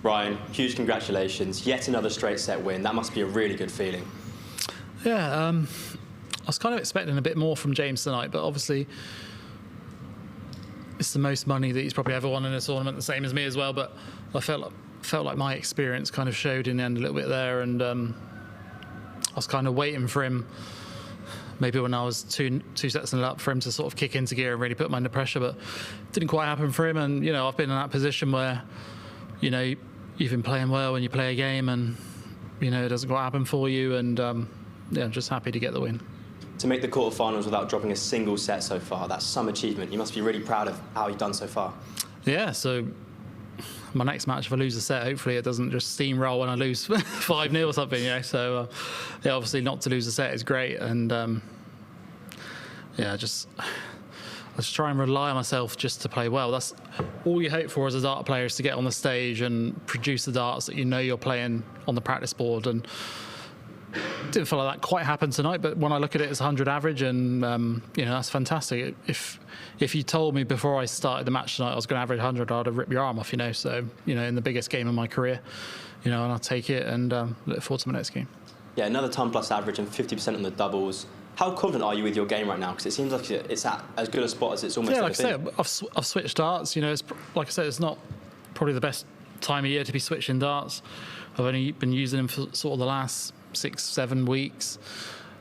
Ryan, huge congratulations. Yet another straight set win. That must be a really good feeling. Yeah, I was kind of expecting a bit more from James tonight, but obviously it's the most money that he's probably ever won in a tournament, the same as me as well. But I felt like my experience kind of showed in the end a little bit there, and I was kind of waiting for him, maybe when I was two sets and up, for him to sort of kick into gear and really put me under pressure, but it didn't quite happen for him. And, you know, I've been in that position where, you know, you've been playing well when you play a game and, you know, it doesn't quite happen for you. And, yeah, I'm just happy to get the win. To make the quarterfinals without dropping a single set so far, that's some achievement. You must be really proud of how you've done so far. Yeah, so my next match, if I lose a set, hopefully it doesn't just steamroll when I lose 5-0 or something, you know. So, yeah, obviously not to lose a set is great. And, yeah, I just try and rely on myself just to play well. That's all you hope for as a dart player, is to get on the stage and produce the darts that you know you're playing on the practice board. And didn't feel like that quite happened tonight, but when I look at it, it's 100 average, and you know, that's fantastic. If you told me before I started the match tonight I was going to average 100, I'd have ripped your arm off, you know. So, you know, in the biggest game of my career, you know, and I'll take it, and look forward to my next game. Yeah, another ton plus average and 50% on the doubles. How confident are you with your game right now? Because it seems like it's at as good a spot as it's almost ever been. Yeah, like I said, I've switched darts. You know, it's, like I said, it's not probably the best time of year to be switching darts. I've only been using them for sort of the last 6-7 weeks,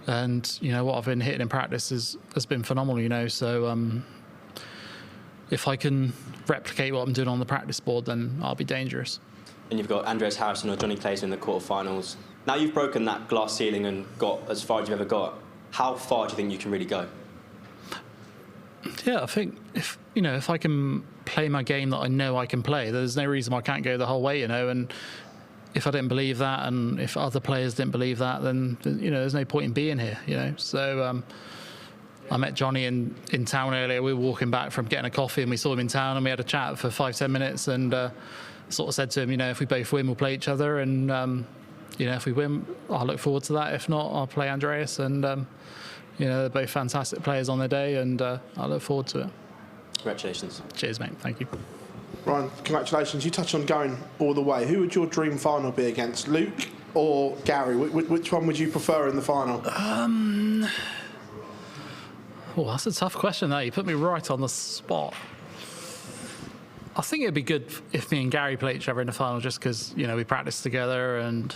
and you know what I've been hitting in practice has been phenomenal, you know. So if I can replicate what I'm doing on the practice board, then I'll be dangerous. And you've got Andreas Harrison or Johnny Clayton in the quarterfinals. Now you've broken that glass ceiling and got as far as you've ever got. How far do you think you can really go? Yeah, I think if I can play my game that I know I can play, there's no reason why I can't go the whole way, you know. And if I didn't believe that, and if other players didn't believe that, then, you know, there's no point in being here, you know. So I met Johnny in town earlier. We were walking back from getting a coffee, and we saw him in town, and we had a chat for 5-10 minutes, and sort of said to him, you know, if we both win, we'll play each other, and you know, if we win, I'll look forward to that. If not, I'll play Andreas, and you know, they're both fantastic players on their day, and I look forward to it. Congratulations. Cheers, mate. Thank you. Ryan, congratulations. You touched on going all the way. Who would your dream final be against, Luke or Gary? Which one would you prefer in the final? Oh, that's a tough question there. You put me right on the spot. I think it'd be good if me and Gary play each other in the final, just because, you know, we practice together, and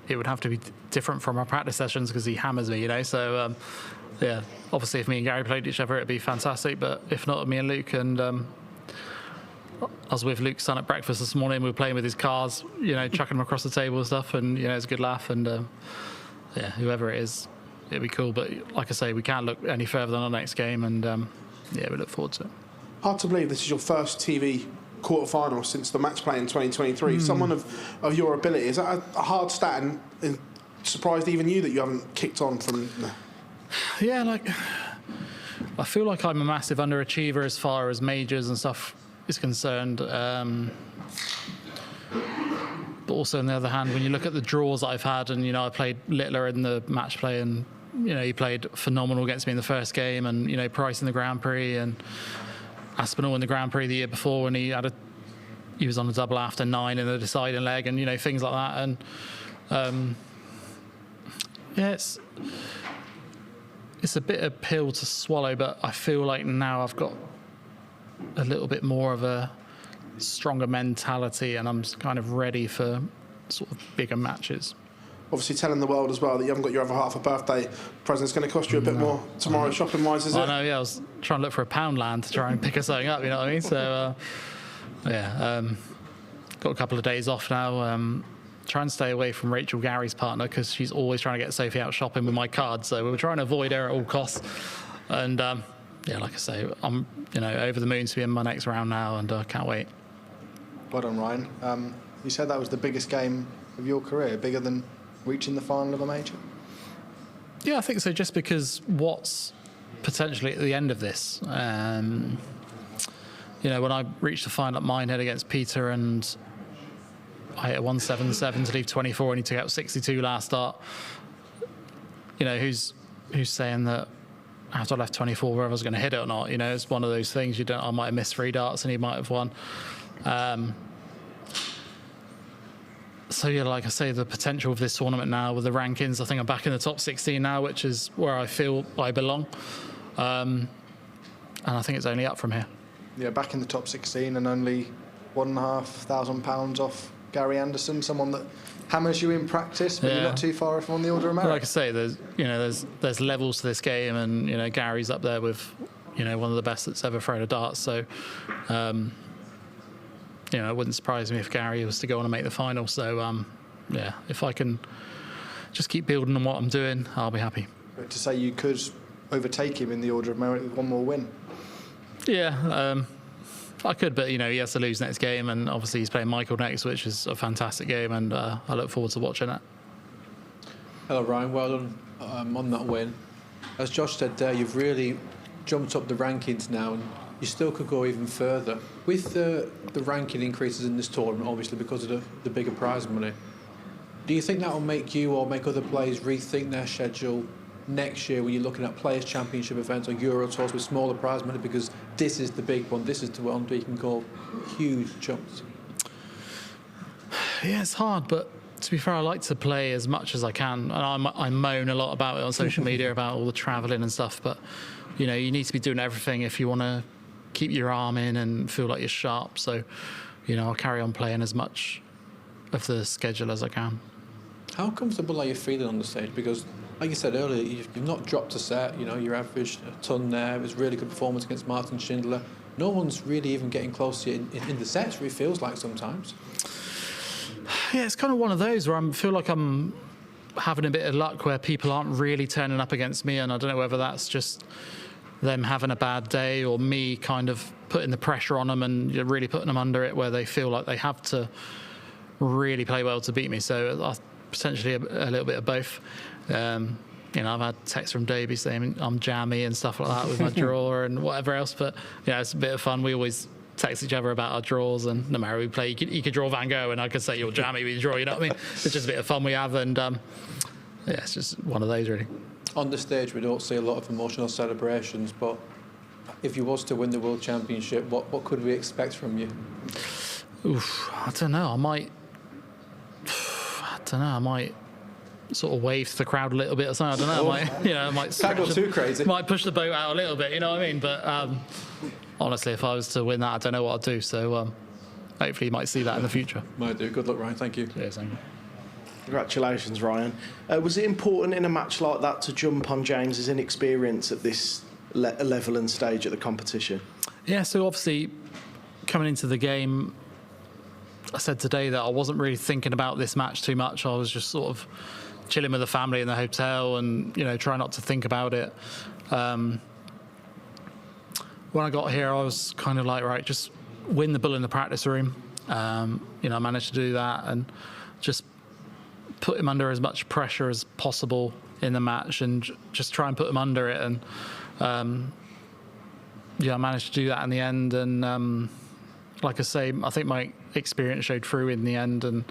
it would have to be different from our practice sessions because he hammers me, you know. So yeah, obviously if me and Gary played each other, it'd be fantastic. But if not, me and Luke. And I was with Luke's son at breakfast this morning. We were playing with his cars, you know, chucking them across the table and stuff. And, you know, it's a good laugh. And yeah, whoever it is, it'd be cool. But like I say, we can't look any further than our next game. And yeah, we look forward to it. Hard to believe this is your first TV quarter-final since the match play in 2023. Someone of your ability, is that a hard stat, and surprised even you that you haven't kicked on from? Yeah, like, I feel like I'm a massive underachiever as far as majors and stuff is concerned. But also on the other hand, when you look at the draws that I've had, and, you know, I played Littler in the match play, and, you know, he played phenomenal against me in the first game, and, you know, Price in the Grand Prix, and Aspinall in the Grand Prix the year before when he was on a double after 9 in the deciding leg, and, you know, things like that. And yeah, it's a bit of a pill to swallow, but I feel like now I've got a little bit more of a stronger mentality, and I'm kind of ready for sort of bigger matches. Obviously telling the world as well that you haven't got your other half a birthday present. It's going to cost you a bit more tomorrow shopping-wise, is it? I know, yeah. I was trying to look for a Poundland to try and pick us something up, you know what I mean? So, yeah, got a couple of days off now. Try and stay away from Rachel, Gary's partner, because she's always trying to get Sophie out shopping with my card. So we were trying to avoid her at all costs. And, yeah, like I say, I'm, you know, over the moon to be in my next round now, and I can't wait. Well done, Ryan. You said that was the biggest game of your career, bigger than reaching the final of a major? Yeah, I think so, just because what's potentially at the end of this. You know, when I reached the final at Minehead against Peter, and I hit a 177 to leave 24, and he took out 62 last start. You know, who's saying that after I left 24 whether I was going to hit it or not. You know, it's one of those things. I might have missed 3 darts and he might have won. So yeah, like I say, the potential of this tournament now with the rankings, I think I'm back in the top 16 now, which is where I feel I belong. And I think it's only up from here. Yeah, back in the top 16 and only £1,500 off Gary Anderson, someone that hammers you in practice, but you're not too far off on the order of merit. Like I say, there's levels to this game, and Gary's up there with one of the best that's ever thrown a dart. So it wouldn't surprise me if Gary was to go on and make the final. So if I can just keep building on what I'm doing, I'll be happy. But to say you could overtake him in the order of merit with one more win. Yeah, I could, but he has to lose next game, and obviously he's playing Michael next, which is a fantastic game, and I look forward to watching it. Hello Ryan, well done on that win. As Josh said there, you've really jumped up the rankings now, and you still could go even further. With the ranking increases in this tournament, obviously because of the bigger prize money, do you think that will make you or make other players rethink their schedule next year when you're looking at Players' Championship events or Euro Tours with smaller prize money, because this is the big one, this is the one where you can go huge jumps? Yeah, it's hard, but to be fair, I like to play as much as I can, and I moan a lot about it on social media about all the travelling and stuff, but you need to be doing everything if you want to keep your arm in and feel like you're sharp. So I'll carry on playing as much of the schedule as I can. How comfortable are you feeling on the stage? Because like you said earlier, you've not dropped a set. You averaged a ton there. It was a really good performance against Martin Schindler. No one's really even getting close to you in the sets, it feels like sometimes. Yeah, it's kind of one of those where I feel like I'm having a bit of luck where people aren't really turning up against me, and I don't know whether that's just them having a bad day or me kind of putting the pressure on them and really putting them under it, where they feel like they have to really play well to beat me. So potentially a little bit of both. I've had texts from Davey saying I'm jammy and stuff like that with my draw and whatever else, but it's a bit of fun. We always text each other about our draws, and no matter who we play, you could draw Van Gogh and I could say you're jammy with your draw, you know what I mean? It's just a bit of fun we have, and it's just one of those really. On the stage we don't see a lot of emotional celebrations, but if you was to win the World Championship, what could we expect from you? I don't know, I might sort of wave to the crowd a little bit or something. I don't know. I might can't go too crazy. Might push the boat out a little bit. You know what I mean? But honestly, if I was to win that, I don't know what I'd do. So hopefully, you might see that in the future. Might do. Good luck, Ryan. Thank you. Cheers, thank you. Congratulations, Ryan. Was it important in a match like that to jump on James's inexperience at this level and stage of the competition? Yeah. So obviously, coming into the game, I said today that I wasn't really thinking about this match too much. I was just sort of chilling with the family in the hotel and, try not to think about it. When I got here, I was kind of like, right, just win the bull in the practice room. I managed to do that and just put him under as much pressure as possible in the match and just try and put him under it. And, I managed to do that in the end. And, like I say, I think my experience showed through in the end, and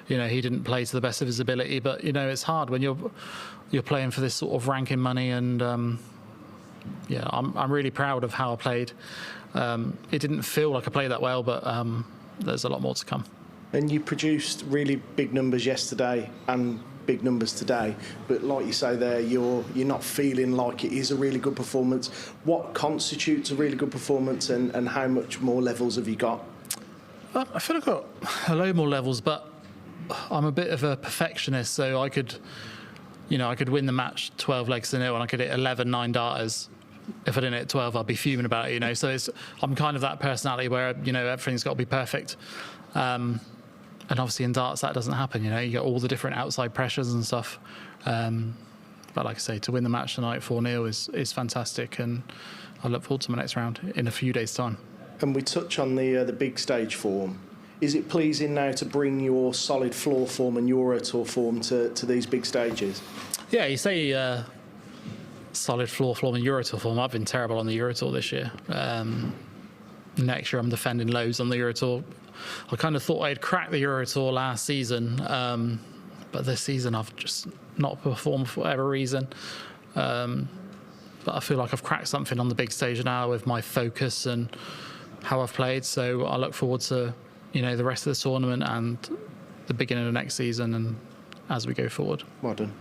he didn't play to the best of his ability. But it's hard when you're playing for this sort of ranking money, and I'm really proud of how I played. It didn't feel like I played that well, but there's a lot more to come. And you produced really big numbers yesterday and big numbers today, but like you say there, you're not feeling like it is a really good performance. What constitutes a really good performance, and how much more levels have you got? I feel I've got a load more levels, but I'm a bit of a perfectionist, so I could win the match 12 legs to 0, and I could hit 11 9-darters. If I didn't hit 12, I'd be fuming about it, So I'm kind of that personality where everything's got to be perfect. And obviously in darts that doesn't happen, you get all the different outside pressures and stuff. But like I say, to win the match tonight 4-0 is fantastic, and I look forward to my next round in a few days' time. And we touch on the big stage form. Is it pleasing now to bring your solid floor form and Euro Tour form to these big stages? Yeah, you say solid floor form and Euro Tour form. I've been terrible on the Euro Tour this year. Next year I'm defending loads on the Euro Tour. I kind of thought I'd cracked the Euro Tour last season, but this season I've just not performed for whatever reason. but I feel like I've cracked something on the big stage now with my focus and how I've played. So I look forward to, you know, the rest of the tournament and the beginning of next season and as we go forward. Well done.